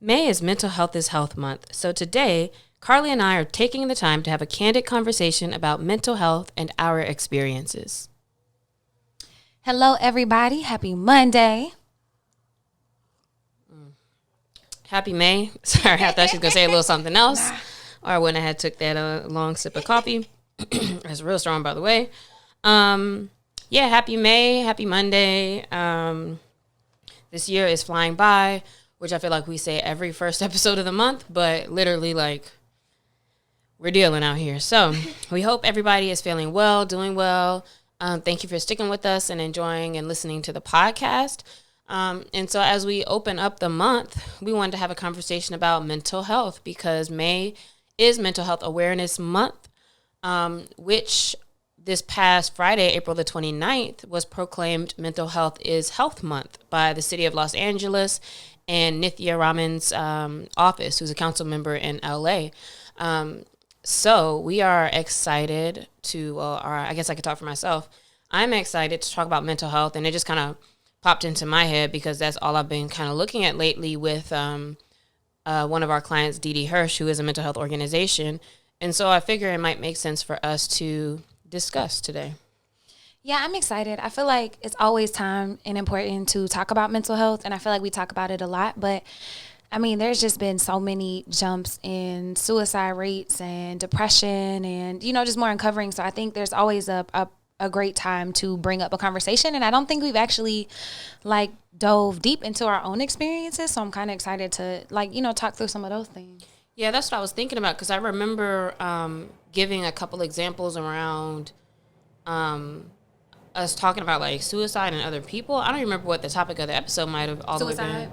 May is Mental Health is Health Month, so today, Carlie and I are taking the time to have a candid conversation about mental health and our experiences. Hello, everybody. Happy Monday. Happy May. Sorry, I thought she was going to say a little something else, or I wouldn't have took that long sip of coffee. That's real strong, by the way. Happy May. Happy Monday. This year is flying by, which I feel like we say every first episode of the month, but literally, like, we're dealing out here. So we hope everybody is feeling well, doing well. Thank you for sticking with us and enjoying and listening to the podcast. And so as we open up the month, we wanted to have a conversation about mental health because May is Mental Health Awareness Month, which this past Friday, April the 29th, was proclaimed Mental Health is Health Month by the city of Los Angeles and Nithya Raman's office, who's a council member in LA. So we are excited to, or I guess I could talk for myself. I'm excited to talk about mental health, and it just kind of popped into my head because that's all I've been kind of looking at lately with one of our clients, Didi Hirsch, who is a mental health organization. And so I figure it might make sense for us to discuss today. Yeah, I'm excited. I feel like it's always time and important to talk about mental health, and I feel like we talk about it a lot, but I mean, there's just been so many jumps in suicide rates and depression and, just more uncovering. So I think there's always a great time to bring up a conversation, and I don't think we've actually, dove deep into our own experiences, so I'm kind of excited to, talk through some of those things. Yeah, that's what I was thinking about because I remember giving a couple examples around us talking about like suicide and other people. I don't remember what the topic of the episode might have all suicide. The way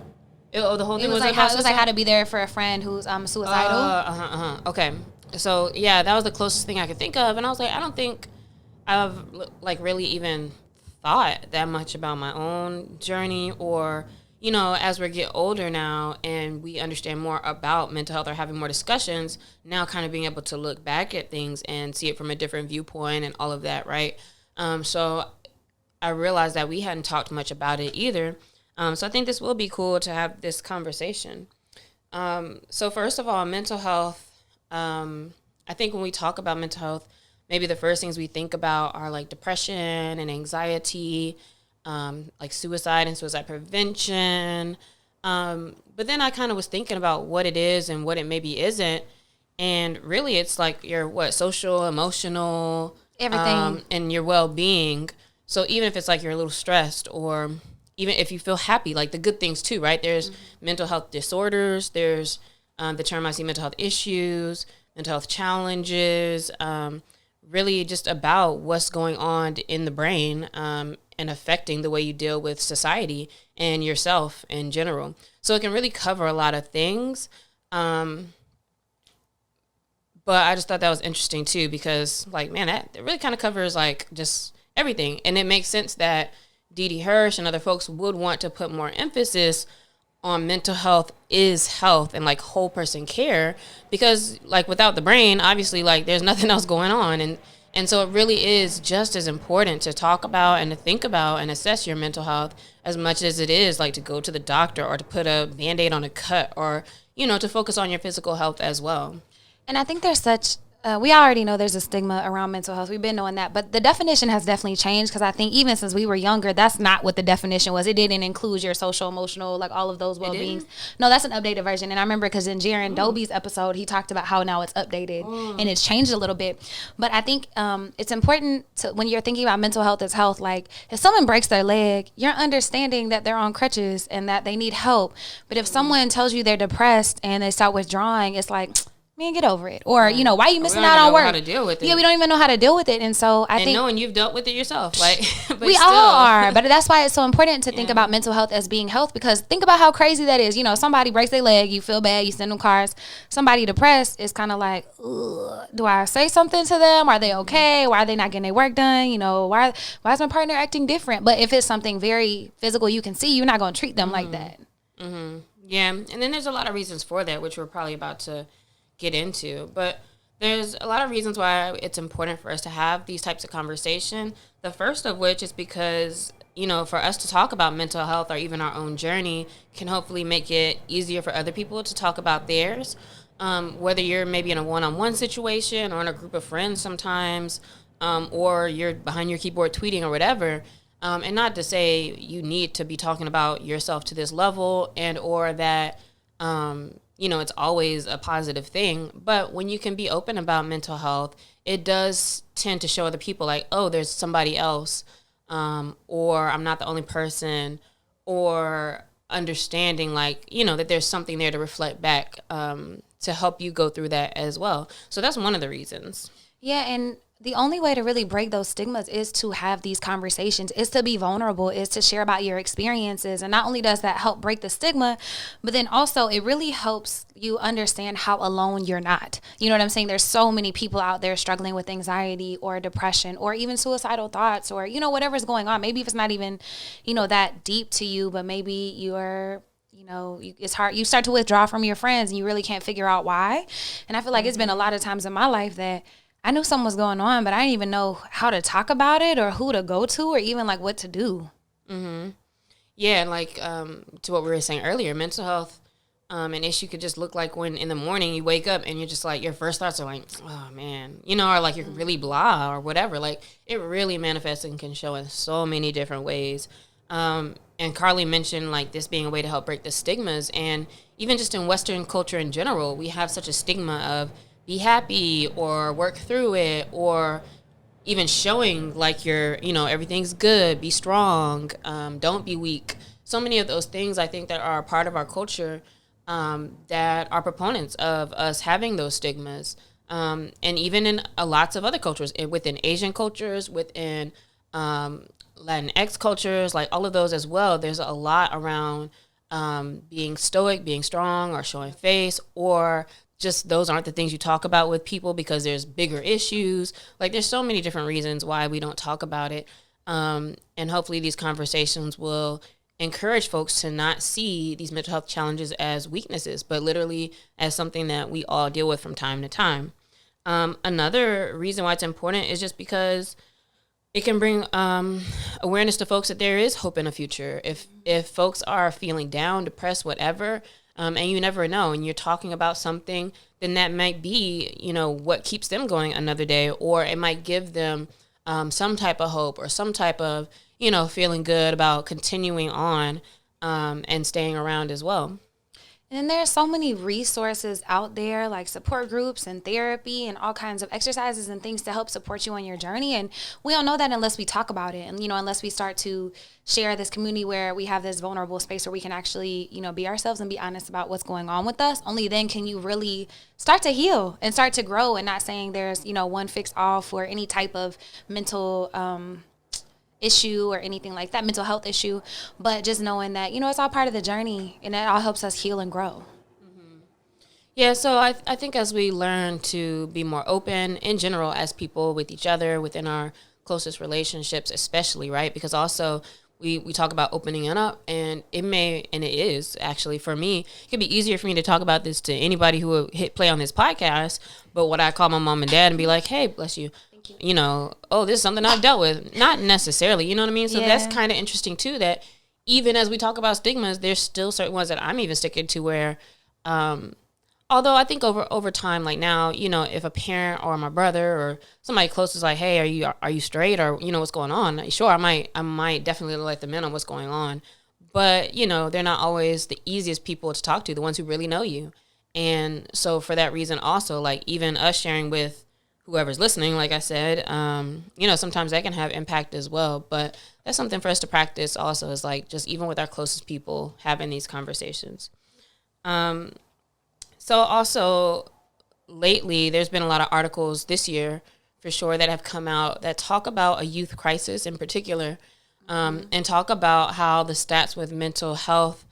been. Oh, the whole thing it was like how to be there for a friend who's suicidal. Okay, so yeah, that was the closest thing I could think of, and I was like, I don't think I've really even thought that much about my own journey, or as we get older now and we understand more about mental health or having more discussions now, kind of being able to look back at things and see it from a different viewpoint and all of that, right? So I realized that we hadn't talked much about it either. So I think this will be cool to have this conversation. So first of all, mental health, I think when we talk about mental health, maybe the first things we think about are like depression and anxiety, like suicide and suicide prevention. But then I kind of was thinking about what it is and what it maybe isn't. And really it's like your social, emotional, everything, and your well-being. So even if it's like you're a little stressed, or even if you feel happy, like the good things too, right? There's mental health disorders. There's the term I see, mental health issues, mental health challenges, really just about what's going on in the brain and affecting the way you deal with society and yourself in general. So it can really cover a lot of things. But I just thought that was interesting too, because that it really kind of covers just everything. And it makes sense that Didi Hirsch and other folks would want to put more emphasis on mental health is health and whole person care, because without the brain, obviously there's nothing else going on. And so it really is just as important to talk about and to think about and assess your mental health as much as it is to go to the doctor or to put a Band-Aid on a cut, or, to focus on your physical health as well. And I think there's we already know there's a stigma around mental health. We've been knowing that. But the definition has definitely changed, because I think even since we were younger, that's not what the definition was. It didn't include your social, emotional, all of those well-beings. No, that's an updated version. And I remember because in Jaron Dobie's episode, he talked about how now it's updated and it's changed a little bit. But I think it's important to, when you're thinking about mental health as health, if someone breaks their leg, you're understanding that they're on crutches and that they need help. But if someone tells you they're depressed and they start withdrawing, it's man, get over it. Or, why are you missing out on work? How to deal with it. Yeah, we don't even know how to deal with it. And so I think knowing you've dealt with it yourself, but we all are. But that's why it's so important to think about mental health as being health, because think about how crazy that is. Somebody breaks their leg, you feel bad, you send them cars. Somebody depressed is kind of do I say something to them? Are they okay? Why are they not getting their work done? Why is my partner acting different? But if it's something very physical you can see, you're not going to treat them like that. Mm-hmm. Yeah, and then there's a lot of reasons for that, which we're probably about to get into, but there's a lot of reasons why it's important for us to have these types of conversation. The first of which is because for us to talk about mental health or even our own journey can hopefully make it easier for other people to talk about theirs. Whether you're maybe in a one-on-one situation or in a group of friends sometimes, or you're behind your keyboard tweeting or whatever. And not to say you need to be talking about yourself to this level and or that, it's always a positive thing. But when you can be open about mental health, it does tend to show other people like, oh, there's somebody else, or I'm not the only person, or understanding like, that there's something there to reflect back to help you go through that as well. So that's one of the reasons. Yeah, and the only way to really break those stigmas is to have these conversations, is to be vulnerable, is to share about your experiences. And not only does that help break the stigma, but then also it really helps you understand how alone you're not. You know what I'm saying? There's so many people out there struggling with anxiety or depression or even suicidal thoughts or, whatever's going on. Maybe if it's not even, that deep to you, but maybe you're it's hard. You start to withdraw from your friends and you really can't figure out why. And I feel like it's been a lot of times in my life that I knew something was going on, but I didn't even know how to talk about it or who to go to or even like what to do. Mm-hmm. Yeah, like to what we were saying earlier, mental health, an issue could just look like when in the morning you wake up and you're just like, your first thoughts are like, oh man, or like you're really blah or whatever. Like it really manifests and can show in so many different ways. And Carlie mentioned like this being a way to help break the stigmas. And even just in Western culture in general, we have such a stigma of be happy or work through it, or even showing like you're, everything's good, be strong, don't be weak. So many of those things I think that are a part of our culture that are proponents of us having those stigmas. And even in lots of other cultures, within Asian cultures, within Latinx cultures, like all of those as well, there's a lot around being stoic, being strong, or showing face, or just those aren't the things you talk about with people because there's bigger issues. Like there's so many different reasons why we don't talk about it. And hopefully these conversations will encourage folks to not see these mental health challenges as weaknesses, but literally as something that we all deal with from time to time. Another reason why it's important is just because it can bring awareness to folks that there is hope in a future. If folks are feeling down, depressed, whatever, and you never know, and you're talking about something, then that might be, what keeps them going another day, or it might give them some type of hope or some type of, feeling good about continuing on and staying around as well. And there are so many resources out there, like support groups and therapy and all kinds of exercises and things to help support you on your journey. And we don't know that unless we talk about it and, unless we start to share this community where we have this vulnerable space where we can actually, be ourselves and be honest about what's going on with us. Only then can you really start to heal and start to grow, and not saying there's, one fix all for any type of mental issue or anything like that, mental health issue, but just knowing that, it's all part of the journey and it all helps us heal and grow. Mm-hmm. Yeah, so I think as we learn to be more open in general as people with each other, within our closest relationships especially, right? Because also we talk about opening it up, and it is actually, for me, it could be easier for me to talk about this to anybody who will hit play on this podcast, but what I call my mom and dad and be like, hey, bless you, oh, this is something I've dealt with. Not necessarily, you know what I mean? So that's kind of interesting too, that even as we talk about stigmas, there's still certain ones that I'm even sticking to where, although I think over time, like now, if a parent or my brother or somebody close is like, hey, are you straight, or, what's going on? Sure, I might definitely let them in on what's going on. But, they're not always the easiest people to talk to, the ones who really know you. And so for that reason also, like even us sharing with whoever's listening, like I said, sometimes that can have impact as well. But that's something for us to practice also, is like just even with our closest people, having these conversations. So also lately, there's been a lot of articles this year for sure that have come out that talk about a youth crisis in particular, and talk about how the stats with mental health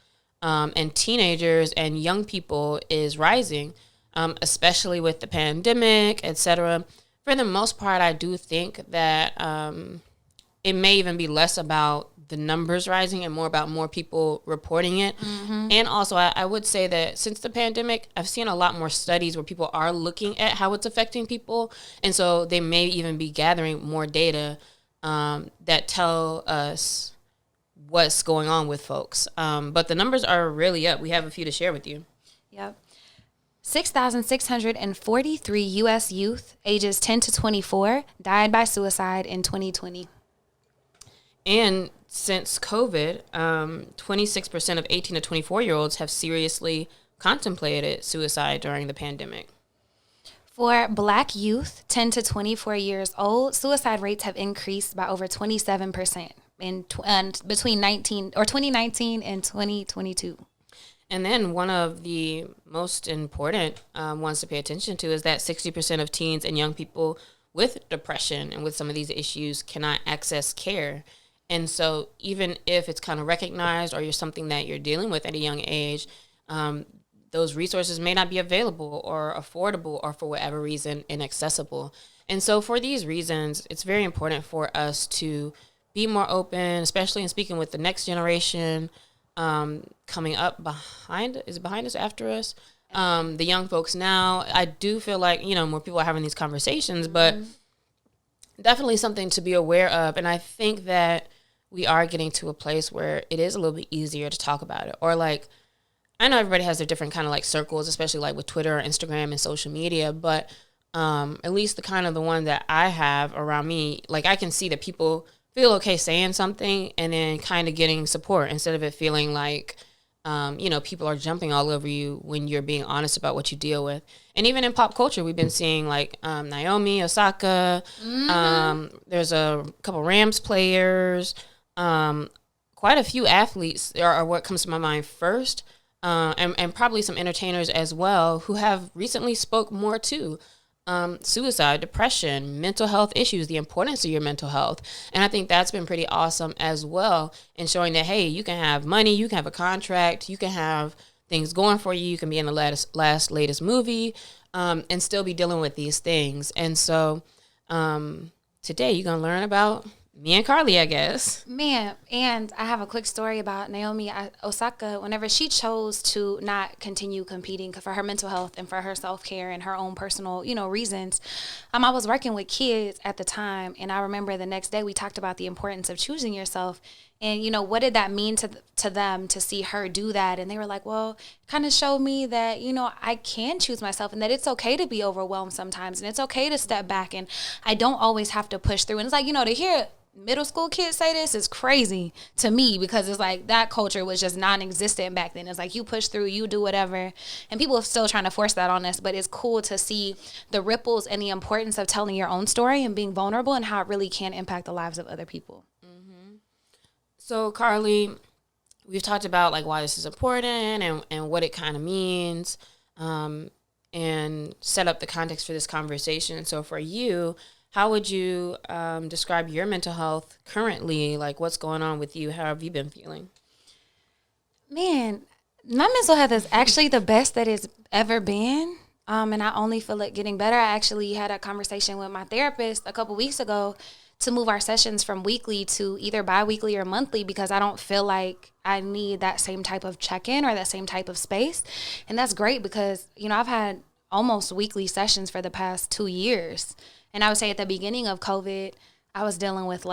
and teenagers and young people is rising. Especially with the pandemic, etc. For the most part, I do think that it may even be less about the numbers rising and more about more people reporting it. Mm-hmm. And also, I would say that since the pandemic, I've seen a lot more studies where people are looking at how it's affecting people. And so they may even be gathering more data that tell us what's going on with folks. But the numbers are really up. We have a few to share with you. Yep. 6,643 U.S. youth ages 10 to 24 died by suicide in 2020. And since COVID, 26% of 18 to 24-year-olds have seriously contemplated suicide during the pandemic. For Black youth, 10 to 24 years old, suicide rates have increased by over 27% between 2019 and 2022. And then one of the most important ones to pay attention to is that 60% of teens and young people with depression and with some of these issues cannot access care. And so even if it's kind of recognized or you're something that you're dealing with at a young age, those resources may not be available or affordable or for whatever reason inaccessible. And so for these reasons, it's very important for us to be more open, especially in speaking with the next generation coming up behind us, after us? The young folks now. I do feel like, more people are having these conversations, but definitely something to be aware of. And I think that we are getting to a place where it is a little bit easier to talk about it. Or like, I know everybody has their different kind of like circles, especially like with Twitter or Instagram and social media, but at least the one that I have around me, like I can see that people feel okay saying something and then kind of getting support instead of it feeling like, people are jumping all over you when you're being honest about what you deal with. And even in pop culture, we've been seeing like Naomi Osaka, there's a couple Rams players, quite a few athletes are what comes to my mind first. And probably some entertainers as well who have recently spoke more to suicide, depression, mental health issues, the importance of your mental health. And I think that's been pretty awesome as well in showing that, hey, you can have money, you can have a contract, you can have things going for you, you can be in the latest movie and still be dealing with these things. And so today you're going to learn about me and Carlie, I guess. Man, and I have a quick story about Naomi Osaka. Whenever she chose to not continue competing for her mental health and for her self-care and her own personal, reasons, I was working with kids at the time, and I remember the next day we talked about the importance of choosing yourself. And, what did that mean to them to see her do that? And they were like, well, it kind of showed me that, I can choose myself and that it's okay to be overwhelmed sometimes. And it's okay to step back and I don't always have to push through. And it's like, to hear middle school kids say this is crazy to me because it's like that culture was just non-existent back then. It's like you push through, you do whatever. And people are still trying to force that on us. But it's cool to see the ripples and the importance of telling your own story and being vulnerable and how it really can impact the lives of other people. So, Carlie, we've talked about like why this is important and what it kind of means and set up the context for this conversation. So for you, how would you describe your mental health currently? Like what's going on with you? How have you been feeling? Man, my mental health is actually the best that it's ever been. And I only feel it getting better. I actually had a conversation with my therapist a couple weeks ago to move our sessions from weekly to either bi-weekly or monthly because I don't feel like I need that same type of check-in or that same type of space. And that's great because, I've had almost weekly sessions for the past 2 years. And I would say at the beginning of COVID, I was dealing with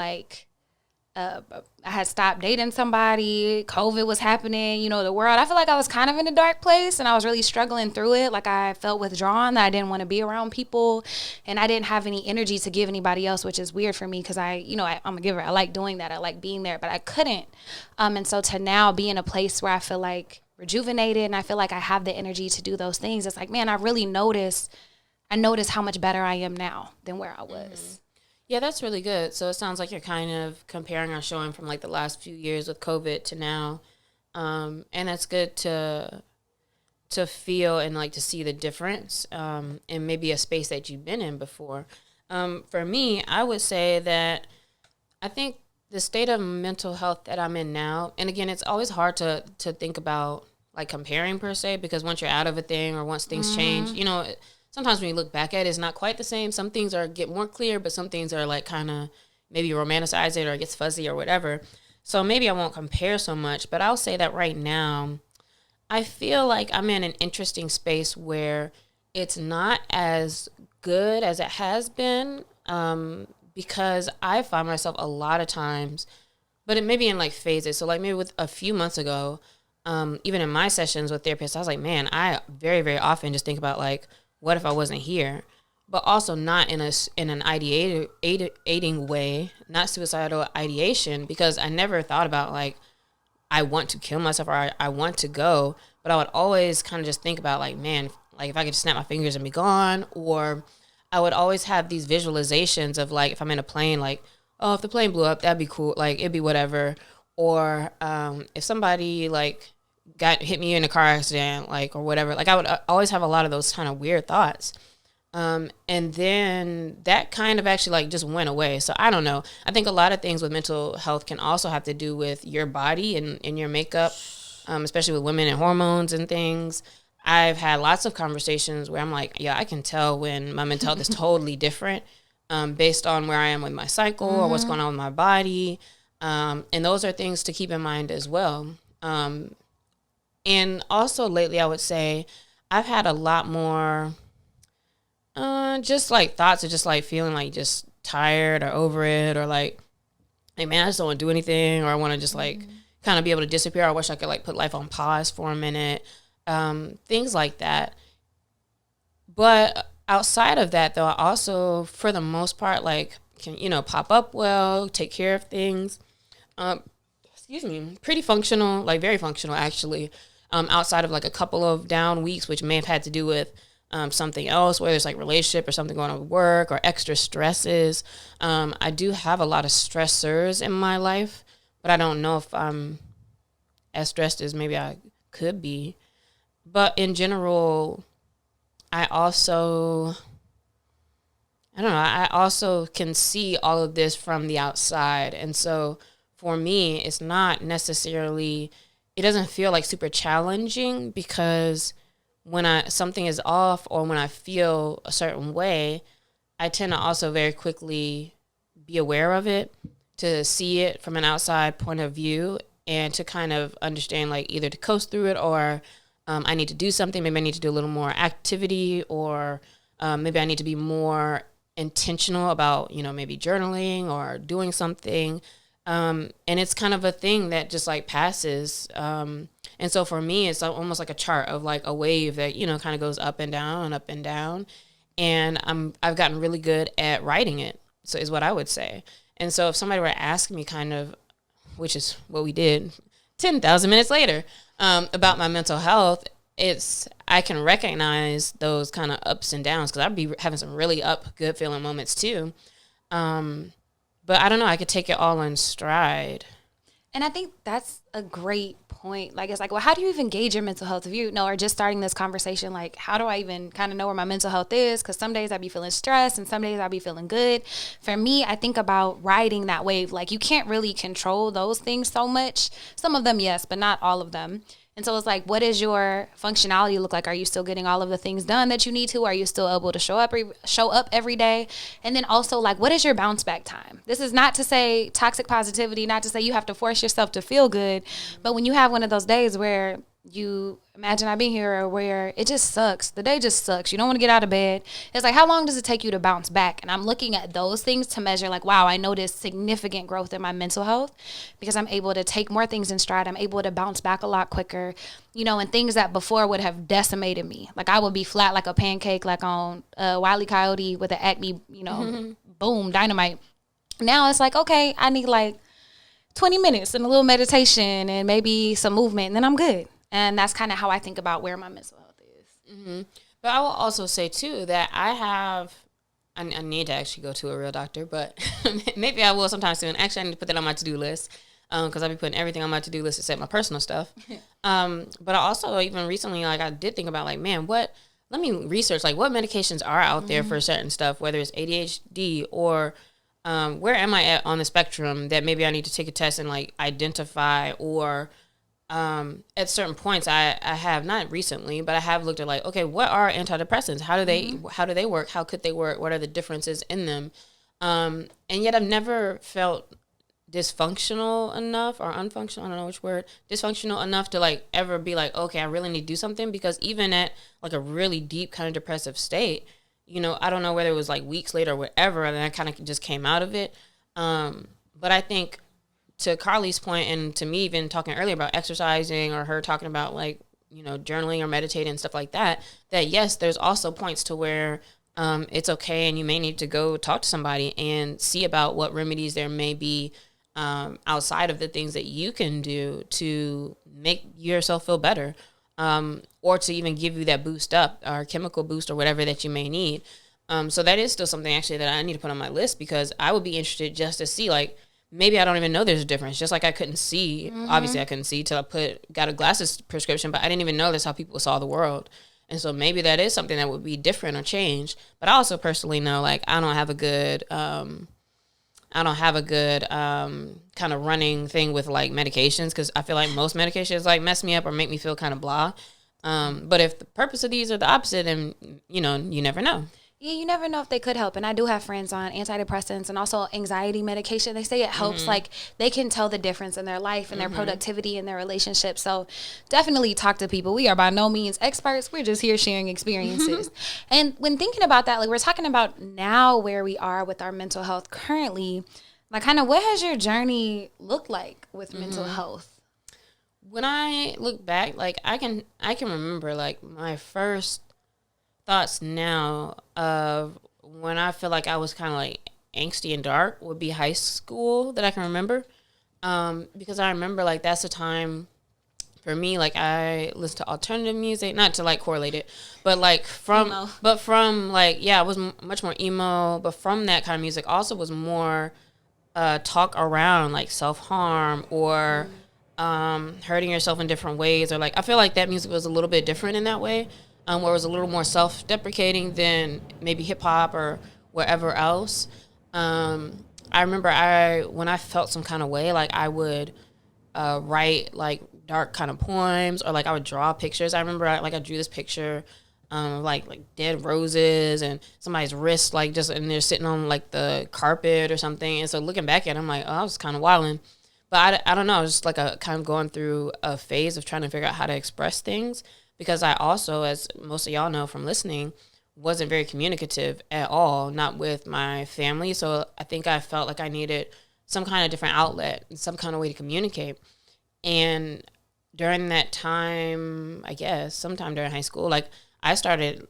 I had stopped dating somebody. COVID was happening, the world. I feel like I was kind of in a dark place and I was really struggling through it. Like I felt withdrawn, that I didn't want to be around people and I didn't have any energy to give anybody else, which is weird for me because I'm a giver. I like doing that. I like being there, but I couldn't. And so to now be in a place where I feel like rejuvenated and I feel like I have the energy to do those things, it's like, man, I notice how much better I am now than where I was. Mm-hmm. Yeah, that's really good. So it sounds like you're kind of comparing or showing from like the last few years with COVID to now. And that's good to feel and like to see the difference in maybe a space that you've been in before. For me, I would say that I think the state of mental health that I'm in now, and again, it's always hard to think about like comparing per se, because once you're out of a thing or once things change, sometimes when you look back at it, it's not quite the same. Some things get more clear, but some things are like kind of maybe romanticize it or it gets fuzzy or whatever. So maybe I won't compare so much, but I'll say that right now, I feel like I'm in an interesting space where it's not as good as it has been because I find myself a lot of times, but it may be in like phases. So like maybe with a few months ago, even in my sessions with therapists, I was like, man, I very, very often just think about like, what if I wasn't here? But also not in an ideating way, not suicidal ideation, because I never thought about like, I want to kill myself or I want to go. But I would always kind of just think about like, man, like if I could just snap my fingers and be gone. Or I would always have these visualizations of like, if I'm in a plane, like, oh, if the plane blew up, that'd be cool. Like it'd be whatever. Or if somebody like hit me in a car accident, like, or whatever, like I would always have a lot of those kind of weird thoughts. And then that kind of actually like just went away. So I don't know. I think a lot of things with mental health can also have to do with your body and your makeup, especially with women and hormones and things. I've had lots of conversations where I'm like, yeah, I can tell when my mental health is totally different based on where I am with my cycle or what's going on with my body. And those are things to keep in mind as well. And also lately, I would say I've had a lot more just like thoughts of just like feeling like just tired or over it, or like, hey man, I just don't want to do anything, or I want to just like kind of be able to disappear. I wish I could like put life on pause for a minute, things like that. But outside of that though, I also, for the most part, like can, pop up well, take care of things. Pretty functional, like very functional actually, outside of like a couple of down weeks, which may have had to do with something else, whether it's like relationship or something going on with work or extra stresses. I do have a lot of stressors in my life, but I don't know if I'm as stressed as maybe I could be. But in general, I also can see all of this from the outside. And so for me, it's not necessarily, it doesn't feel like super challenging, because when something is off or when I feel a certain way, I tend to also very quickly be aware of it, to see it from an outside point of view, and to kind of understand like either to coast through it, or I need to do something. Maybe I need to do a little more activity, or maybe I need to be more intentional about, maybe journaling or doing something. And it's kind of a thing that just like passes. And so for me, it's almost like a chart of like a wave that, kind of goes up and down and up and down. And I've gotten really good at writing it. So is what I would say. And so if somebody were to ask me kind of, which is what we did 10,000 minutes later, about my mental health, I can recognize those kind of ups and downs, because I'd be having some really good feeling moments too. But I don't know, I could take it all in stride. And I think that's a great point. Like, it's like, well, how do you even gauge your mental health? If you are just starting this conversation, like, how do I even kind of know where my mental health is? Because some days I be feeling stressed and some days I be feeling good. For me, I think about riding that wave. Like, you can't really control those things so much. Some of them, yes, but not all of them. And so it's like, what does your functionality look like? Are you still getting all of the things done that you need to? Are you still able to show up every day? And then also, like, what is your bounce back time? This is not to say toxic positivity, not to say you have to force yourself to feel good. But when you have one of those days where you imagine I've been here, where it just sucks. The day just sucks. You don't want to get out of bed. It's like, how long does it take you to bounce back? And I'm looking at those things to measure, like, wow, I noticed significant growth in my mental health because I'm able to take more things in stride. I'm able to bounce back a lot quicker, and things that before would have decimated me. Like, I would be flat like a pancake, like on Wile E. Coyote with the Acme, boom, dynamite. Now it's like, okay, I need like 20 minutes and a little meditation and maybe some movement, and then I'm good. And that's kind of how I think about where my mental health is. Mm-hmm. But I will also say, too, that I need to actually go to a real doctor, but maybe I will sometime soon. Actually, I need to put that on my to-do list, because I'll be putting everything on my to-do list except my personal stuff. But I also, even recently, like, I did think about, like, man, let me research, like, what medications are out there for certain stuff, whether it's ADHD or where am I at on the spectrum that maybe I need to take a test and, like, identify, or at certain points I have, not recently, but I have looked at like, okay, what are antidepressants? How do they work? How could they work? What are the differences in them? And yet I've never felt dysfunctional enough, or unfunctional, I don't know which word, dysfunctional enough to like ever be like, okay, I really need to do something, because even at like a really deep kind of depressive state, I don't know whether it was like weeks later or whatever, and then I kind of just came out of it. But I think to Carlie's point, and to me even talking earlier about exercising, or her talking about like, you know, journaling or meditating and stuff like that, that yes, there's also points to where it's okay, and you may need to go talk to somebody and see about what remedies there may be outside of the things that you can do to make yourself feel better, or to even give you that boost up or chemical boost or whatever that you may need. So that is still something actually that I need to put on my list, because I would be interested just to see, like, maybe I don't even know there's a difference. Just like I couldn't see, obviously I couldn't see till I got a glasses prescription, but I didn't even know that's how people saw the world. And so maybe that is something that would be different or change. But I also personally know, like, I don't have a good kind of running thing with like medications, because I feel like most medications like mess me up or make me feel kind of blah. But if the purpose of these are the opposite, then, you know, you never know. Yeah, you never know if they could help. And I do have friends on antidepressants and also anxiety medication. They say it helps. Like, they can tell the difference in their life and their productivity and their relationships. So definitely talk to people. We are by no means experts. We're just here sharing experiences. And when thinking about that, like, we're talking about now where we are with our mental health currently, like, kind of what has your journey looked like with mental health? When I look back, like, I can remember like my first thoughts now of when I feel like I was kind of like angsty and dark would be high school, that I can remember. Because I remember like that's the time for me, like I listened to alternative music, not to like correlate it, but like from like, yeah, it was much more emo, but from that kind of music also was more talk around like self-harm or hurting yourself in different ways, or like I feel like that music was a little bit different in that way. Where it was a little more self-deprecating than maybe hip-hop or wherever else. I remember when I felt some kind of way, like I would write like dark kind of poems, or like I would draw pictures. I remember I drew this picture like dead roses and somebody's wrist, like just, and they're sitting on like the carpet or something. And so looking back at it, I'm like, oh, I was kind of wilding. But I don't know, I was just like a kind of going through a phase of trying to figure out how to express things. Because I also, as most of y'all know from listening, wasn't very communicative at all, not with my family. So I think I felt like I needed some kind of different outlet and some kind of way to communicate. And during that time, I guess, sometime during high school, like I started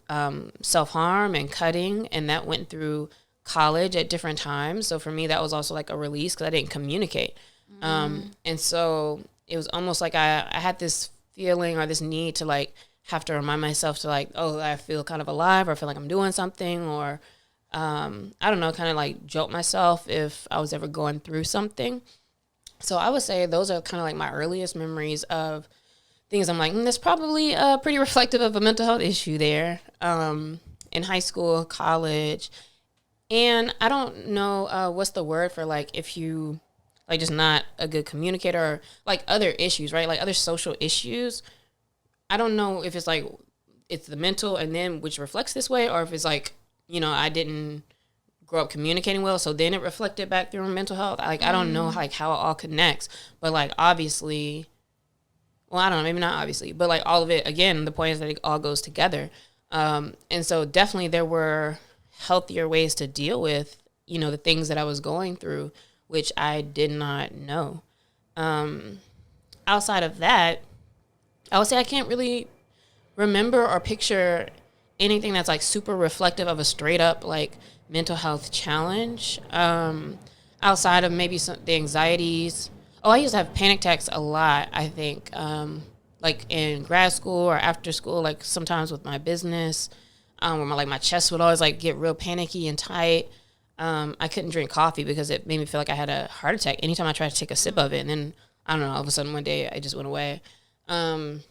self-harm and cutting, and that went through college at different times. So for me, that was also like a release because I didn't communicate. And so it was almost like I had this feeling or this need to like have to remind myself to like, oh, I feel kind of alive, or I feel like I'm doing something, or I don't know, kind of like jolt myself if I was ever going through something. So I would say those are kind of like my earliest memories of things I'm like, that's probably pretty reflective of a mental health issue there, in high school, college. And I don't know what's the word for like if you like just not a good communicator, or like other issues, right? Like other social issues. I don't know if it's like it's the mental and then which reflects this way, or if it's like, you know, I didn't grow up communicating well, so then it reflected back through mental health. Like I don't know like how it all connects, but like obviously, well, I don't know, maybe not obviously, but like all of it, again, the point is that it all goes together. And so definitely there were healthier ways to deal with, you know, the things that I was going through, which I did not know. Outside of that, I would say I can't really remember or picture anything that's like super reflective of a straight up like mental health challenge. Outside of maybe the anxieties. Oh, I used to have panic attacks a lot, I think. Like in grad school or after school, like sometimes with my business, where my chest would always like get real panicky and tight. I couldn't drink coffee because it made me feel like I had a heart attack anytime I tried to take a sip of it. And then, I don't know, all of a sudden one day it just went away. And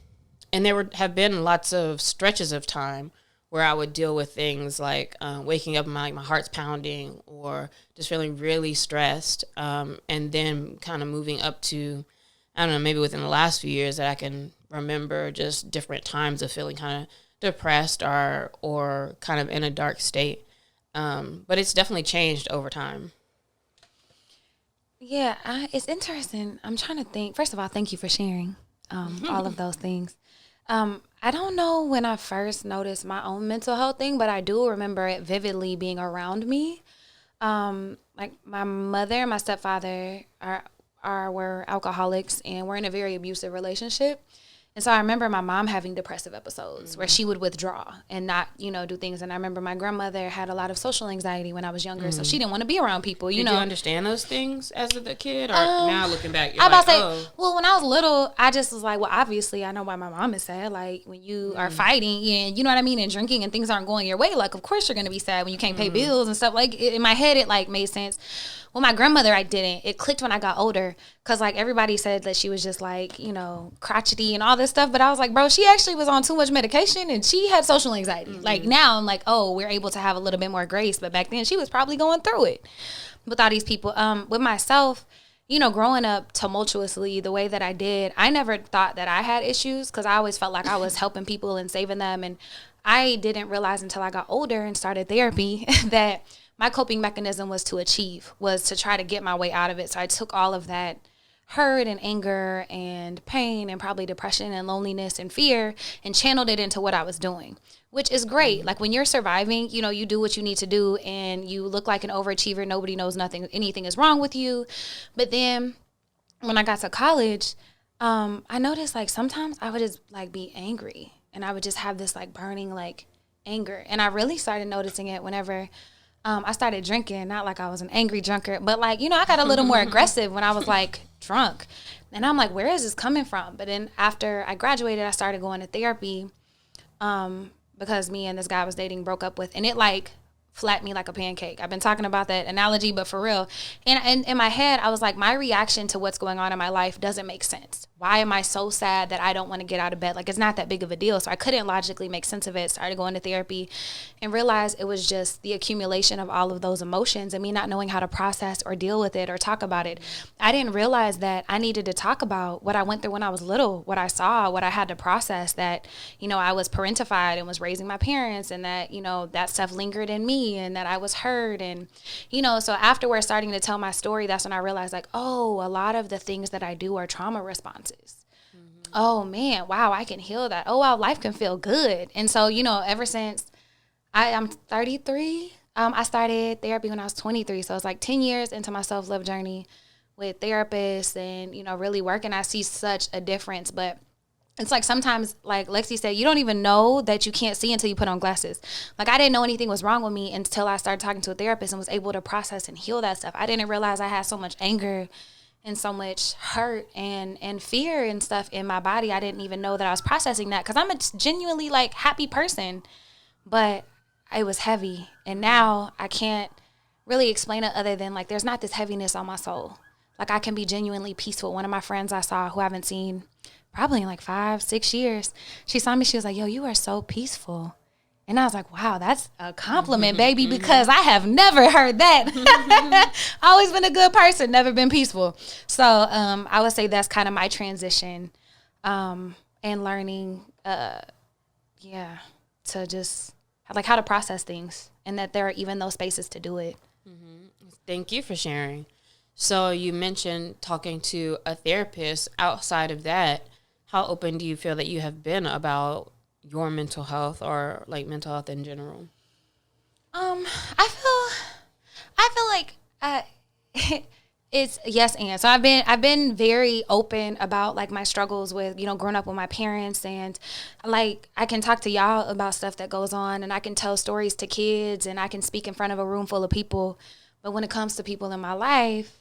there have been lots of stretches of time where I would deal with things like waking up and my heart's pounding, or just feeling really stressed. And then kind of moving up to, I don't know, maybe within the last few years that I can remember just different times of feeling kind of depressed or kind of in a dark state. But it's definitely changed over time. Yeah, it's interesting. I'm trying to think. First of all, thank you for sharing all of those things. I don't know when I first noticed my own mental health thing, but I do remember it vividly being around me. Like my mother and my stepfather were alcoholics and were in a very abusive relationship. And so I remember my mom having depressive episodes where she would withdraw and not, do things. And I remember my grandmother had a lot of social anxiety when I was younger, so she didn't want to be around people. Did you understand those things as a kid, or now looking back, you're like, well, when I was little, I just was like, well, obviously, I know why my mom is sad. Like when you are fighting and you know what I mean, and drinking and things aren't going your way, like of course you're gonna be sad when you can't pay bills and stuff. Like in my head, it like made sense. Well, my grandmother, I didn't. It clicked when I got older because, like, everybody said that she was just, like, crotchety and all this stuff. But I was like, bro, she actually was on too much medication and she had social anxiety. Like, now I'm like, oh, we're able to have a little bit more grace. But back then, she was probably going through it with all these people. With myself, growing up tumultuously the way that I did, I never thought that I had issues because I always felt like I was helping people and saving them. And I didn't realize until I got older and started therapy that my coping mechanism was to try to get my way out of it. So I took all of that hurt and anger and pain and probably depression and loneliness and fear and channeled it into what I was doing, which is great. Like when you're surviving, you do what you need to do and you look like an overachiever. Nobody knows anything is wrong with you. But then when I got to college, I noticed like sometimes I would just like be angry and I would just have this like burning like anger. And I really started noticing it whenever I started drinking, not like I was an angry drunkard, but like, I got a little more aggressive when I was like drunk. And I'm like, where is this coming from? But then after I graduated, I started going to therapy because me and this guy I was dating broke up with, and it like flat me like a pancake. I've been talking about that analogy, but for real. And in my head, I was like, my reaction to what's going on in my life doesn't make sense. Why am I so sad that I don't want to get out of bed? Like, it's not that big of a deal. So I couldn't logically make sense of it. Started going to therapy and realized it was just the accumulation of all of those emotions and me not knowing how to process or deal with it or talk about it. I didn't realize that I needed to talk about what I went through when I was little, what I saw, what I had to process, that, I was parentified and was raising my parents, and that, that stuff lingered in me and that I was hurt. And, so afterwards starting to tell my story, that's when I realized like, oh, a lot of the things that I do are trauma responses. Oh man, wow, I can heal that. Oh wow, life can feel good. And so, ever since I'm 33, I started therapy when I was 23. So it's like 10 years into my self-love journey with therapists and, really working. I see such a difference. But it's like sometimes, like Lexi said, you don't even know that you can't see until you put on glasses. Like I didn't know anything was wrong with me until I started talking to a therapist and was able to process and heal that stuff. I didn't realize I had so much anger and so much hurt and fear and stuff in my body. I didn't even know that I was processing that because I'm a genuinely like happy person, but it was heavy. And now I can't really explain it other than like there's not this heaviness on my soul. Like I can be genuinely peaceful. One of my friends I saw who I haven't seen probably in like 5-6 years, she saw me, she was like, yo, you are so peaceful. And I was like, wow, that's a compliment, baby, because I have never heard that. Always been a good person, never been peaceful. So I would say that's kind of my transition and learning, to just like how to process things and that there are even those spaces to do it. Mm-hmm. Thank you for sharing. So you mentioned talking to a therapist. Outside of that, how open do you feel that you have been about your mental health or like mental health in general? I feel like it's yes and. So I've been very open about like my struggles with, growing up with my parents, and like I can talk to y'all about stuff that goes on, and I can tell stories to kids, and I can speak in front of a room full of people. But when it comes to people in my life,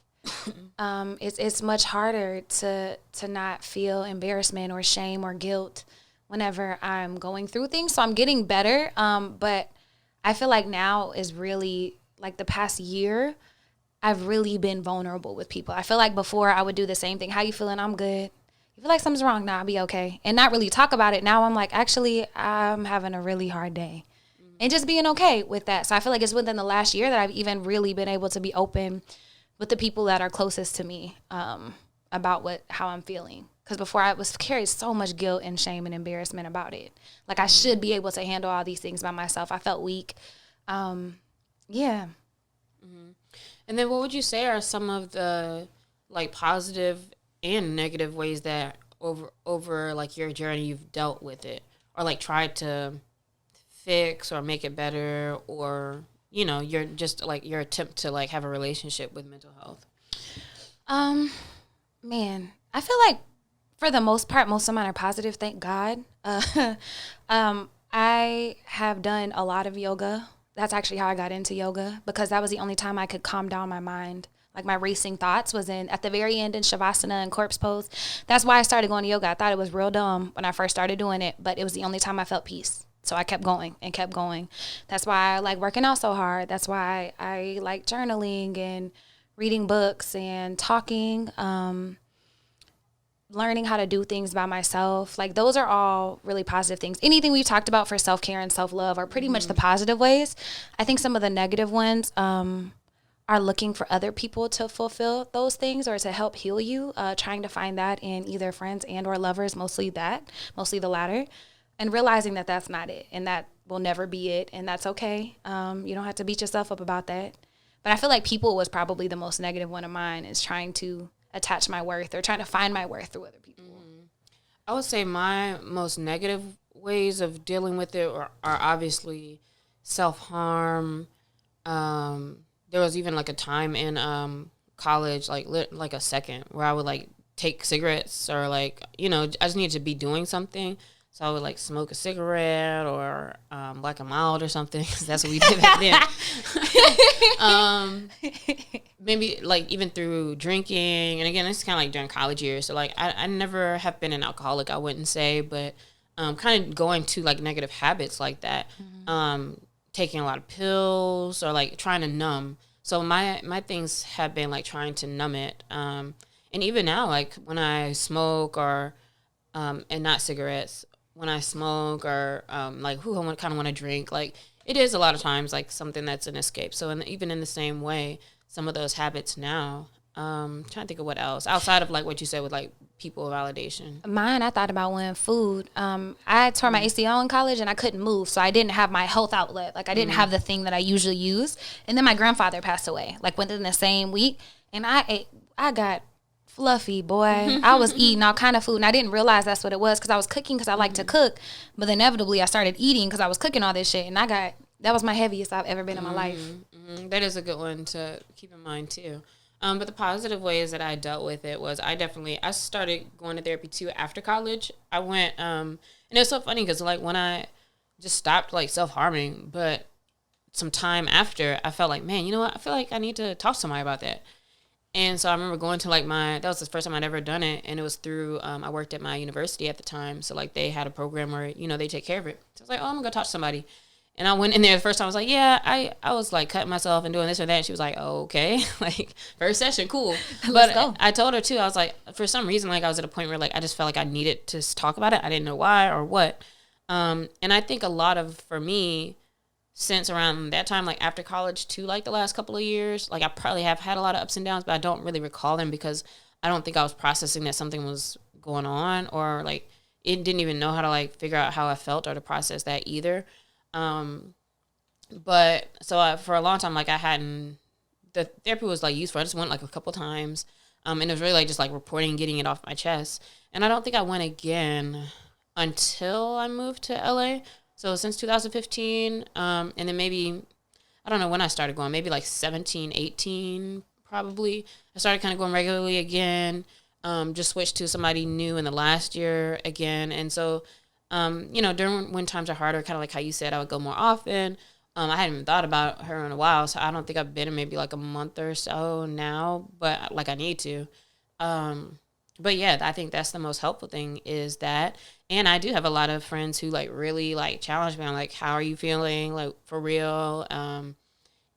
it's much harder to not feel embarrassment or shame or guilt whenever I'm going through things. So I'm getting better. But I feel like now is really like the past year, I've really been vulnerable with people. I feel like before I would do the same thing. How you feeling? I'm good. You feel like something's wrong? Nah, I'll be okay. And not really talk about it. Now I'm like, actually, I'm having a really hard day. And just being okay with that. So I feel like it's within the last year that I've even really been able to be open with the people that are closest to me about how I'm feeling. Because before I was carried so much guilt and shame and embarrassment about it. Like I should be able to handle all these things by myself. I felt weak. Yeah. Mm-hmm. And then what would you say are some of the like positive and negative ways that over like your journey you've dealt with it or like tried to fix or make it better, or you're just like your attempt to like have a relationship with mental health? Man, I feel like for the most part, most of mine are positive, thank God. I have done a lot of yoga. That's actually how I got into yoga, because that was the only time I could calm down my mind. Like, my racing thoughts was at the very end in Shavasana and corpse pose. That's why I started going to yoga. I thought it was real dumb when I first started doing it, but it was the only time I felt peace. So I kept going and kept going. That's why I like working out so hard. That's why I like journaling and reading books and talking. Learning how to do things by myself. Like, those are all really positive things. Anything we've talked about for self-care and self-love are pretty much the positive ways. I think some of the negative ones are looking for other people to fulfill those things or to help heal you, trying to find that in either friends and or lovers, mostly the latter, and realizing that that's not it and that will never be it, and that's okay. You don't have to beat yourself up about that. But I feel like people was probably the most negative one of mine, is trying to attach my worth or trying to find my worth through other people. I would say my most negative ways of dealing with it are obviously self-harm. There was even like a time in college, like a second, where I would like take cigarettes or like, I just needed to be doing something. So I would like smoke a cigarette or like a mild or something, because that's what we did back then. Maybe like even through drinking. And again, it's kind of like during college years. So like I never have been an alcoholic, I wouldn't say, but kind of going to like negative habits like that. Taking a lot of pills or like trying to numb. So my things have been like trying to numb it. And even now, like when I smoke or, and not cigarettes, when I smoke or like who I kind of want to drink, like it is a lot of times like something that's an escape. So even in the same way, some of those habits now, trying to think of what else outside of like what you said with like people validation. Mine, I thought about when food. I tore my ACL in college and I couldn't move, so I didn't have my health outlet. Like, I didn't have the thing that I usually use. And then my grandfather passed away, like within the same week, and I got fluffy, boy. I was eating all kind of food, and I didn't realize that's what it was, because I was cooking because I like to cook, but inevitably I started eating because I was cooking all this shit, and that was my heaviest I've ever been in my life. That is a good one to keep in mind too. But the positive ways that I dealt with it was I started going to therapy too after college. I went, and it was so funny because like when I just stopped like self-harming, but some time after I felt like, man, you know what? I feel like I need to talk to somebody about that. And so I remember going to like that was the first time I'd ever done it. And it was through, I worked at my university at the time. So like they had a program where, they take care of it. So I was like, oh, I'm gonna go talk to somebody. And I went in there the first time. I was like, yeah, I was like cutting myself and doing this or that. And she was like, oh, okay. Like, first session, cool. But I told her too, I was like, for some reason, like I was at a point where like I just felt like I needed to talk about it. I didn't know why or what. And I think a lot of, for me, since around that time, like after college to like the last couple of years, like I probably have had a lot of ups and downs, but I don't really recall them because I don't think I was processing that something was going on, or like it didn't even know how to like figure out how I felt or to process that either. But so for a long time, like the therapy was like useful. I just went like a couple times. And it was really like just like reporting, getting it off my chest. And I don't think I went again until I moved to LA. So since 2015, and then maybe, I don't know when I started going, maybe like 17, 18, probably. I started kind of going regularly again. Just switched to somebody new in the last year again. And so, during when times are harder, kind of like how you said, I would go more often. I hadn't even thought about her in a while, so I don't think I've been in maybe like a month or so now, but like I need to. But yeah, I think that's the most helpful thing is that. And I do have a lot of friends who like really like challenge me on like, how are you feeling? Like for real.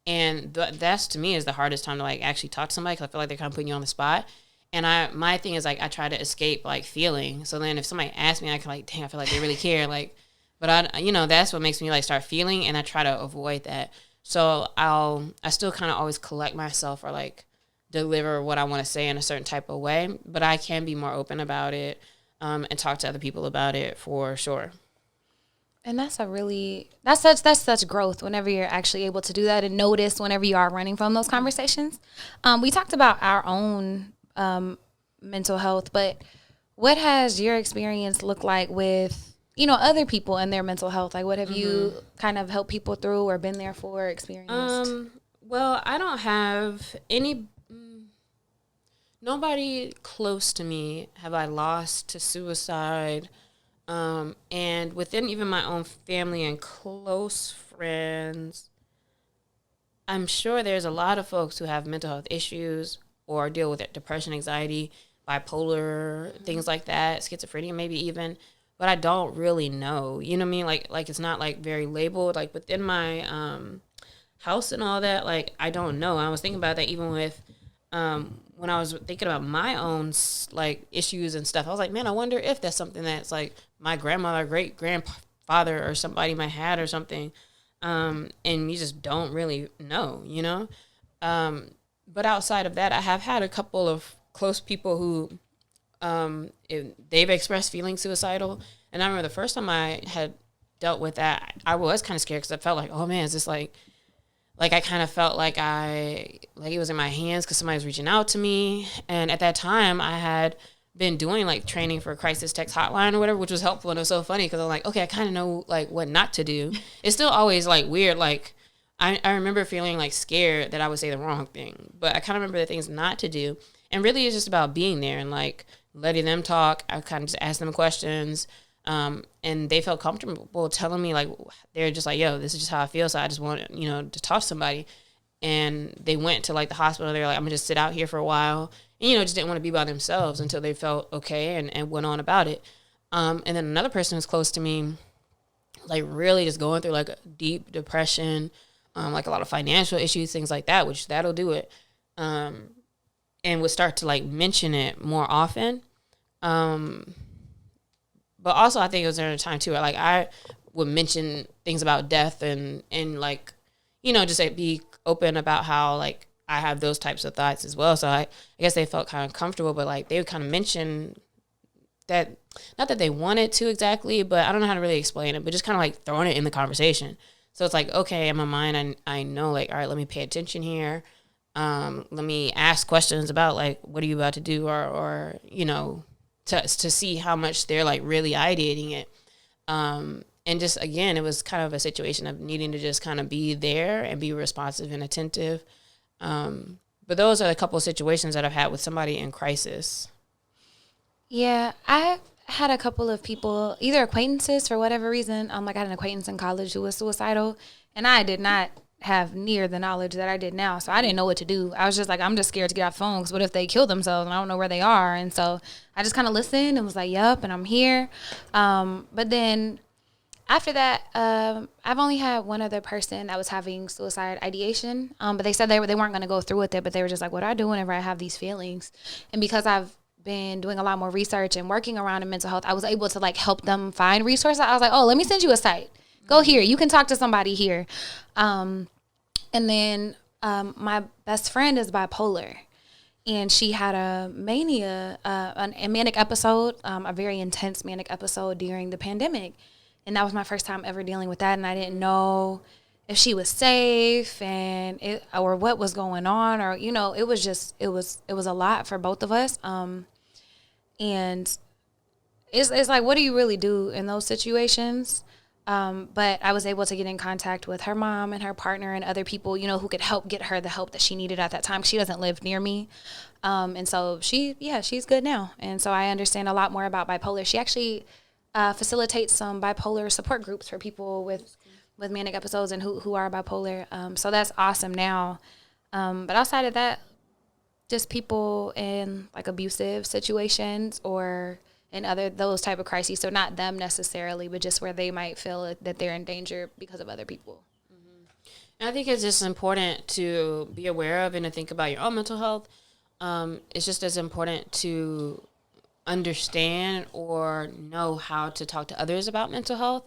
And that's to me is the hardest time to like actually talk to somebody, because I feel like they're kind of putting you on the spot. And my thing is like, I try to escape like feeling. So then if somebody asks me, I can like, dang, I feel like they really care. Like, but that's what makes me like start feeling, and I try to avoid that. So I still kind of always collect myself or like deliver what I want to say in a certain type of way, but I can be more open about it, and talk to other people about it for sure. And that's such growth whenever you're actually able to do that and notice whenever you are running from those conversations. We talked about our own mental health, but what has your experience looked like with other people and their mental health? Like, what have you kind of helped people through or been there for, experienced? Well, I don't have any nobody close to me have I lost to suicide. And within even my own family and close friends, I'm sure there's a lot of folks who have mental health issues or deal with depression, anxiety, bipolar, things like that, schizophrenia maybe even, but I don't really know. You know what I mean? Like it's not like very labeled. Like within my house and all that, like I don't know. I was thinking about that even with when I was thinking about my own like issues and stuff. I was like, man, I wonder if that's something that's like my grandmother, great grandfather, or somebody might had or something. And you just don't really know, you know? But outside of that, I have had a couple of close people who they've expressed feeling suicidal. And I remember the first time I had dealt with that, I was kind of scared because I felt like, oh man, is this like I kind of felt like it was in my hands because somebody was reaching out to me. And at that time I had been doing like training for a crisis text hotline or whatever, which was helpful. And it was so funny because I'm like, okay, I kind of know like what not to do. It's still always like weird. Like I remember feeling like scared that I would say the wrong thing, but I kind of remember the things not to do. And really it's just about being there and like letting them talk. I kind of just asked them questions. And they felt comfortable telling me like, they're just like, yo, this is just how I feel. So I just want, to talk to somebody. And they went to like the hospital. They're like, I'm gonna just sit out here for a while. And, just didn't want to be by themselves until they felt okay and went on about it. And then another person who's close to me, like really just going through like a deep depression, like a lot of financial issues, things like that, which that'll do it. And would start to like mention it more often. But also I think it was during a time too, where like I would mention things about death and like, just like be open about how like I have those types of thoughts as well. So I guess they felt kind of comfortable, but like they would kind of mention that, not that they wanted to exactly, but I don't know how to really explain it, but just kind of like throwing it in the conversation. So it's like, okay, in my mind, I know like, all right, let me pay attention here. Let me ask questions about like, what are you about to do? Or to see how much they're like really ideating it. And just, again, it was kind of a situation of needing to just kind of be there and be responsive and attentive. But those are a couple of situations that I've had with somebody in crisis. Yeah, I had a couple of people, either acquaintances for whatever reason. Like I had an acquaintance in college who was suicidal, and I did not have near the knowledge that I did now. So I didn't know what to do. I was just like, I'm just scared to get off the phone because what if they kill themselves and I don't know where they are? And so I just kind of listened and was like, yup, and I'm here. But then after that, I've only had one other person that was having suicide ideation. But they said they weren't going to go through with it, but they were just like, what do I do whenever I have these feelings? And because I've been doing a lot more research and working around in mental health, I was able to like help them find resources. I was like, oh, let me send you a site. Go here. You can talk to somebody here. And then my best friend is bipolar, and she had a mania, a manic episode, a very intense manic episode during the pandemic. And that was my first time ever dealing with that. And I didn't know if she was safe or what was going on, or, it was just, it was a lot for both of us. And it's like, what do you really do in those situations? But I was able to get in contact with her mom and her partner and other people, who could help get her the help that she needed at that time. She doesn't live near me. And so she's good now. And so I understand a lot more about bipolar. She actually facilitates some bipolar support groups for people with manic episodes and who are bipolar. So that's awesome now. But outside of that, just people in like abusive situations or in those type of crises. So not them necessarily, but just where they might feel that they're in danger because of other people. Mm-hmm. And I think it's just important to be aware of and to think about your own mental health. It's just as important to understand or know how to talk to others about mental health,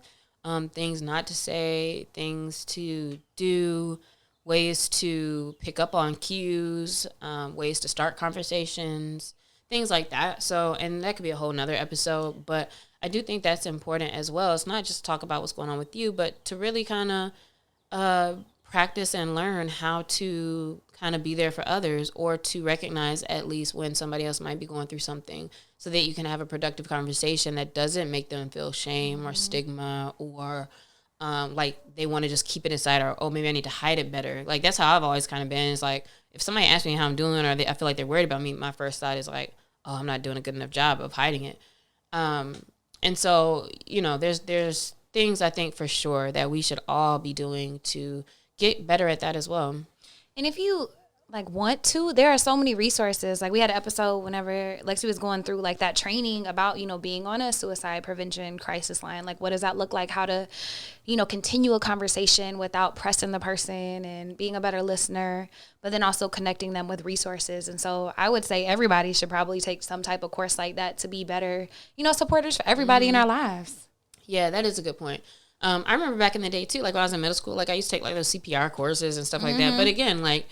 things not to say, things to do, ways to pick up on cues, ways to start conversations, things like that. So, and that could be a whole nother episode, but I do think that's important as well. It's not just talk about what's going on with you, but to really kind of practice and learn how to kind of be there for others, or to recognize at least when somebody else might be going through something, so that you can have a productive conversation that doesn't make them feel shame or stigma, or like they want to just keep it inside, or, oh, maybe I need to hide it better. Like that's how I've always kind of been. It's like, if somebody asks me how I'm doing, or I feel like they're worried about me, my first thought is like, oh, I'm not doing a good enough job of hiding it. And so, you know, there's things I think for sure that we should all be doing to get better at that as well. And if you like want to, there are so many resources. Like we had an episode whenever Lexi was going through like that training about, you know, being on a suicide prevention crisis line. Like what does that look like? How to, you know, continue a conversation without pressing the person and being a better listener, but then also connecting them with resources. And so I would say everybody should probably take some type of course like that to be better, you know, supporters for everybody in our lives. Yeah, that is a good point. I remember back in the day too, like when I was in middle school, like I used to take like those CPR courses and stuff like that. But again, like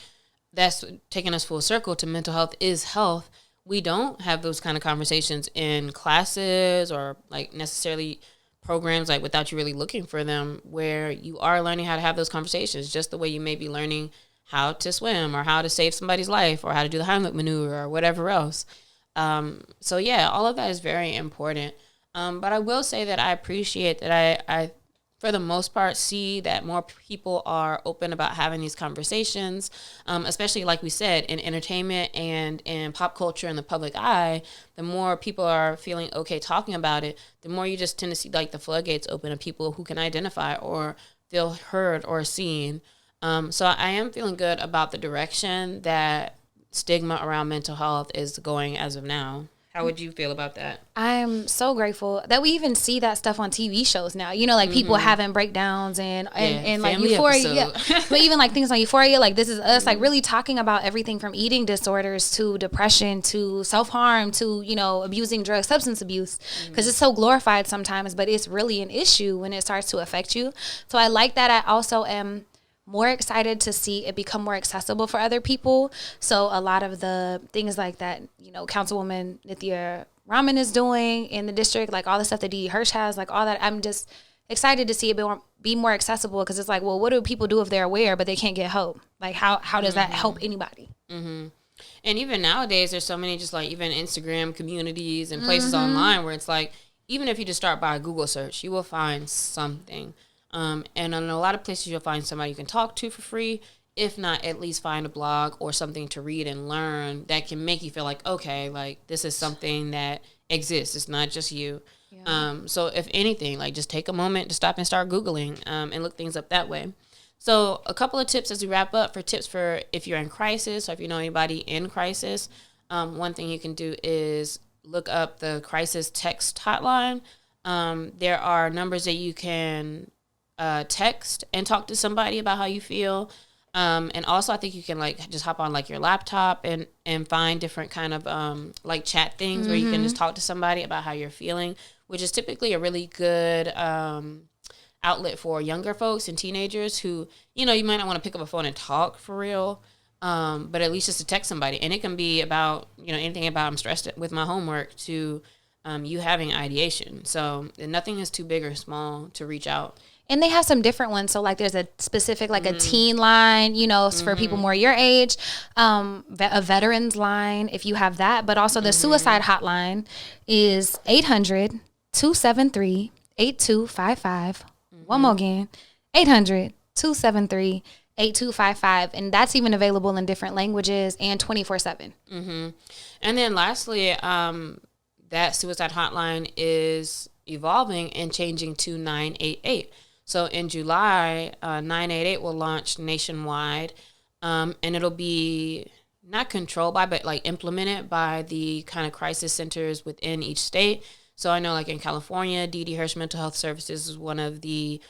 that's taking us full circle to mental health is health. We don't have those kind of conversations in classes or like necessarily programs like without you really looking for them, where you are learning how to have those conversations just the way you may be learning how to swim or how to save somebody's life or how to do the Heimlich maneuver or whatever else. So yeah, all of that is very important. But I will say that I appreciate that I for the most part, see that more people are open about having these conversations, especially like we said, in entertainment and in pop culture and the public eye. The more people are feeling okay talking about it, the more you just tend to see like the floodgates open of people who can identify or feel heard or seen. So I am feeling good about the direction that stigma around mental health is going as of now. How would you feel about that? I'm so grateful that we even see that stuff on TV shows now. You know, like people having breakdowns and like Euphoria. Yeah. But even like things on Euphoria, like This Is Us, like really talking about everything from eating disorders to depression to self-harm to, you know, abusing drugs, substance abuse. Because it's so glorified sometimes, but it's really an issue when it starts to affect you. So I like that. I also am more excited to see it become more accessible for other people. So a lot of the things like that, you know, Councilwoman Nithya Raman is doing in the district, like all the stuff that Didi Hirsch has, like all that, I'm just excited to see it be more accessible, because it's like, well, what do people do if they're aware but they can't get help? Like how does that help anybody? And even nowadays, there's so many just like even Instagram communities and places online where it's like, even if you just start by a Google search, you will find something. And in a lot of places, you'll find somebody you can talk to for free. If not, at least find a blog or something to read and learn that can make you feel like, okay, like this is something that exists. It's not just you. Yeah. So if anything, like just take a moment to stop and start Googling and look things up that way. So a couple of tips as we wrap up for tips for if you're in crisis or if you know anybody in crisis. One thing you can do is look up the crisis text hotline. There are numbers that you can text and talk to somebody about how you feel. And also I think you can like just hop on like your laptop and find different kind of like chat things where you can just talk to somebody about how you're feeling, which is typically a really good outlet for younger folks and teenagers who, you know, you might not want to pick up a phone and talk for real, but at least just to text somebody. And it can be about, you know, anything about I'm stressed with my homework to you having ideation. So nothing is too big or small to reach out. And they have some different ones. So like there's a specific like a teen line, you know, for people more your age, a veterans line if you have that. But also the suicide hotline is 800-273-8255. One more again, 800-273-8255. And that's even available in different languages and 24/7. And then lastly, that suicide hotline is evolving and changing to 988. So in July, 988 will launch nationwide, and it'll be not controlled by, but like implemented by the kind of crisis centers within each state. So I know like in California, Didi Hirsch Mental Health Services is one of the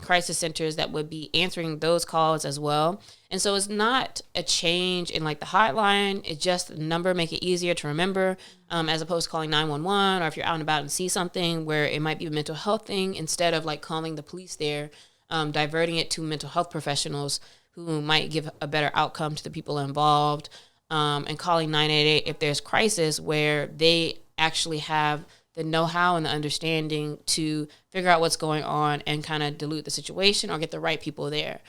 crisis centers that would be answering those calls as well. And so it's not a change in like the hotline. It's just a number, make it easier to remember, as opposed to calling 911, or if you're out and about and see something where it might be a mental health thing, instead of like calling the police there, diverting it to mental health professionals who might give a better outcome to the people involved, and calling 988 if there's crisis, where they actually have the know-how and the understanding to figure out what's going on and kind of dilute the situation or get the right people there.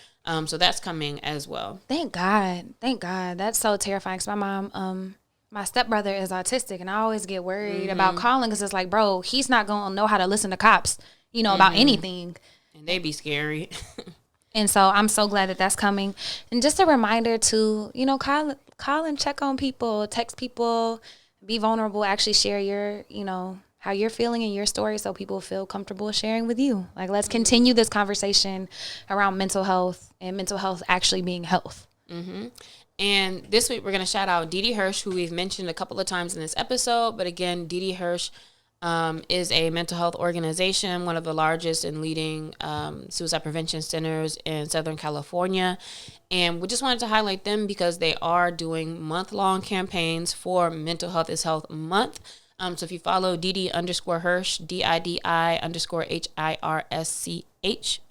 So that's coming as well. Thank God. That's so terrifying. Because my mom, my stepbrother is autistic, and I always get worried about calling, because it's like, bro, he's not going to know how to listen to cops, you know, about anything. And they be scary. And so I'm so glad that that's coming. And just a reminder to, you know, call and check on people, text people, be vulnerable, actually share your, you know, how you're feeling in your story so people feel comfortable sharing with you. Like, let's continue this conversation around mental health and mental health actually being health. Mm-hmm. And this week we're going to shout out Didi Hirsch, who we've mentioned a couple of times in this episode. But again, Didi Hirsch is a mental health organization, one of the largest and leading suicide prevention centers in Southern California. And we just wanted to highlight them because they are doing month-long campaigns for Mental Health is Health Month. So if you follow Didi_Hirsch, DIDI_HIRSCH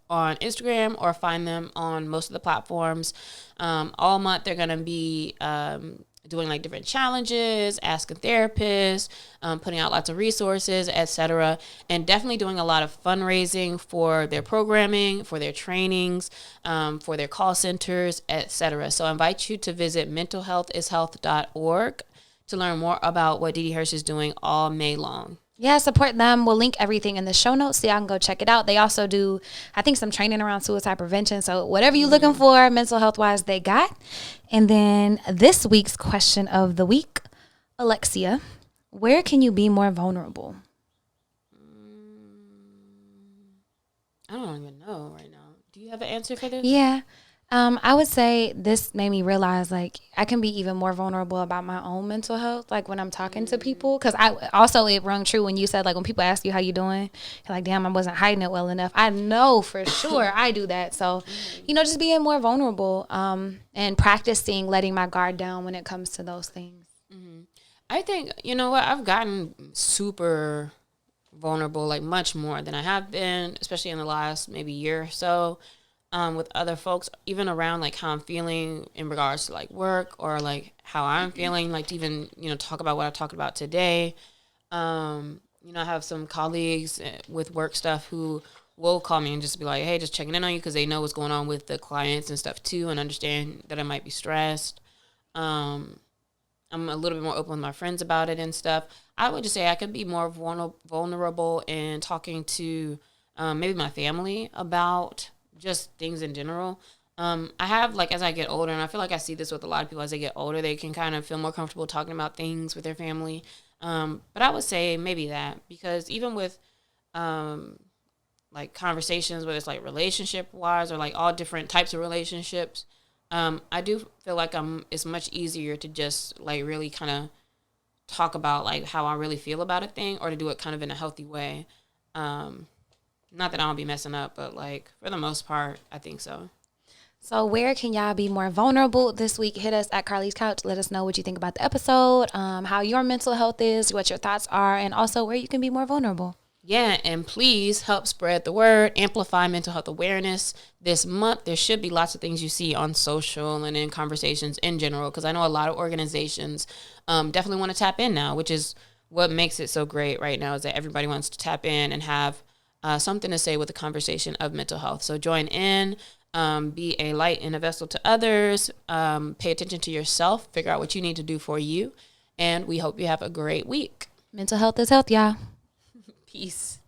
on Instagram, or find them on most of the platforms, all month they're going to be doing like different challenges, asking therapists, putting out lots of resources, etc. And definitely doing a lot of fundraising for their programming, for their trainings, for their call centers, etc. So I invite you to visit mentalhealthishealth.org to learn more about what Didi Hirsch is doing all May long. Yeah, support them. We'll link everything in the show notes so y'all can go check it out. They also do, I think, some training around suicide prevention. So whatever you're looking for mental health wise, they got. And then this week's question of the week, Alexia, where can you be more vulnerable? I don't even know right now. Do you have an answer for this? Yeah. I would say this made me realize, like, I can be even more vulnerable about my own mental health, like, when I'm talking to people. Because it rung true when you said, like, when people ask you how you doing, you're like, damn, I wasn't hiding it well enough. I know for sure I do that. So, you know, just being more vulnerable and practicing letting my guard down when it comes to those things. Mm-hmm. I think, you know what, I've gotten super vulnerable, like, much more than I have been, especially in the last maybe year or so. With other folks, even around like how I'm feeling in regards to like work, or like how I'm feeling, like to even, you know, talk about what I talked about today. You know, I have some colleagues with work stuff who will call me and just be like, hey, just checking in on you, because they know what's going on with the clients and stuff too, and understand that I might be stressed. I'm a little bit more open with my friends about it and stuff. I would just say I could be more vulnerable in talking to maybe my family about just things in general. I have, like, as I get older, and I feel like I see this with a lot of people as they get older, they can kind of feel more comfortable talking about things with their family. But I would say maybe that, because even with like conversations, whether it's like relationship wise or like all different types of relationships, I do feel like it's much easier to just like really kind of talk about like how I really feel about a thing, or to do it kind of in a healthy way. Not that I don't be messing up, but like for the most part, I think so. So where can y'all be more vulnerable this week? Hit us at Carlie's Couch. Let us know what you think about the episode, how your mental health is, what your thoughts are, and also where you can be more vulnerable. Yeah, and please help spread the word, amplify mental health awareness. This month, there should be lots of things you see on social and in conversations in general, because I know a lot of organizations definitely want to tap in now, which is what makes it so great right now, is that everybody wants to tap in and have something to say with the conversation of mental health. So join in, be a light and a vessel to others, pay attention to yourself, figure out what you need to do for you, and we hope you have a great week. Mental health is health, y'all. Peace.